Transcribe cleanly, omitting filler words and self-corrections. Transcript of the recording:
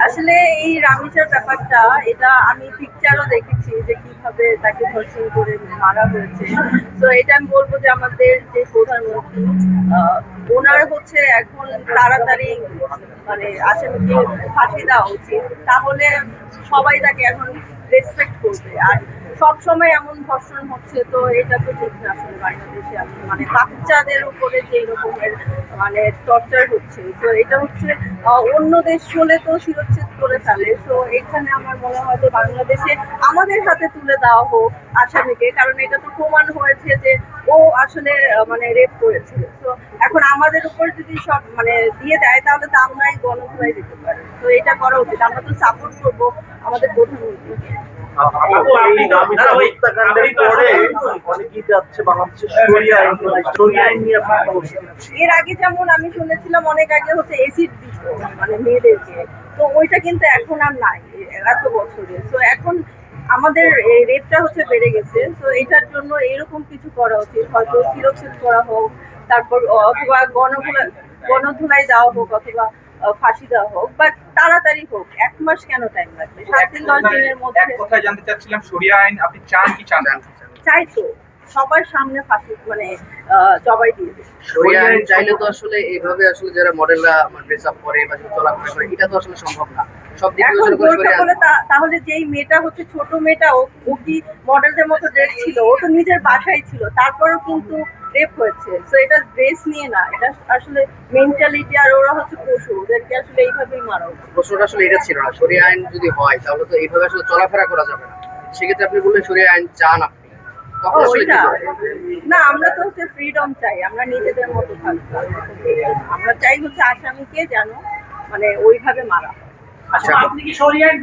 আসলে এই রামিসার ব্যাপারটা, এটা আমি পিকচারও দেখেছি যে কিভাবে তাকে ধর্ষণ করে মারা হয়েছে। তো এটা আমি বলবো যে আমাদের যে প্রধানমন্ত্রী, ওনার হচ্ছে এখন তাড়াতাড়ি মানে আসামিকে ফাঁসি দেওয়া উচিত, তাহলে সবাই তাকে এখন রেসপেক্ট করবে। আর সব সময় এমন ধর্ষণ হচ্ছে, তো এটা তো ঠিক না আসলে বাংলাদেশে। আসলে মানে বাচ্চাদের উপরে যে রকমের মানে টর্চার হচ্ছে, তো এটা হচ্ছে অন্য দেশ হলে তো শিরচ্ছেদ করে ফেলে। তো এখানে আমার মনে হয় যে বাংলাদেশে আমাদের হাতে তুলে দেওয়া হোক আসামিকে, কারণ এটা তো প্রমাণ হয়েছে যে ও আসলে মানে রেপ করেছিল। তো এখন আমাদের উপর যদি সব মানে দিয়ে দেয়, তাহলে তো আমরাই গণধোলাই দিতে পারি। তো এটা করা উচিত। আমরা তো সাপোর্ট করবো আমাদের প্রধানমন্ত্রীকে। এর আগে যেমন আমি শুনেছিলাম অনেক আগে হচ্ছে এসিড দিত মানে মেয়েদেরকে, তো ওইটা কিন্তু এখন আর নাই এত বছরে। তো এখন আমাদের রেটটা হচ্ছে বেড়ে গেছে। তো এটার জন্য এরকম কিছু করা উচিত, হয়তো শিরোচ্ছেদ করা হোক, তারপর অথবা গণধোলাই দেওয়া হোক, অথবা ফাঁসি দেওয়া হোক, বাট তাড়াতাড়ি হোক। 1 মাস কেন টাইম লাগবে? 7 দিন 10 দিনের মধ্যে। এক কথায় জানতে চাচ্ছিলাম, শরিয়া আইন আপনি চান কি চান? চাই তো সবার সামনে ফাঁসি মানে জবাই দিয়ে দেবে। শরিয়া আইন চাইলে তো আসলে এইভাবে আসলে যারা মডেলরা ড্রেস আপ করে বা চলাফেরা করে, এটা তো আসলে সম্ভব না। সব দিক এখন বিবেচনা করে বোরখা শরিয়া বলে তাহলে যেই মেয়েটা হচ্ছে ছোট মেয়েটা, ও কি মডেলদের মতো ড্রেস ছিল? ও তো নিজের বাসায় ছিল, তারপরেও কিন্তু রেপ হয়েছে। তো এটা ড্রেস নিয়ে না, এটা আসলে মেন্টালিটি। আর ওরা হচ্ছে পশু, ওদেরকে আসলে এইভাবেই মারা উচিত। প্রশ্নটা আসলে এটা ছিল না। শরিয়া আইন যদি হয় তাহলে তো এইভাবে আসলে চলাফেরা করা যাবে না। সেক্ষেত্রে আপনি বললেন শরিয়া আইন চান আপনি, তখন আসলে কি ওইটা করবেন? না, আমরা তো হচ্ছে ফ্রিডম চাই, আমরা নিজেদের মতো থাকবো। আমরা চাই হচ্ছে আসামিকে যেন মানে ওইভাবে মারা হয়। আচ্ছা, আপনি কি শরিয়া আইন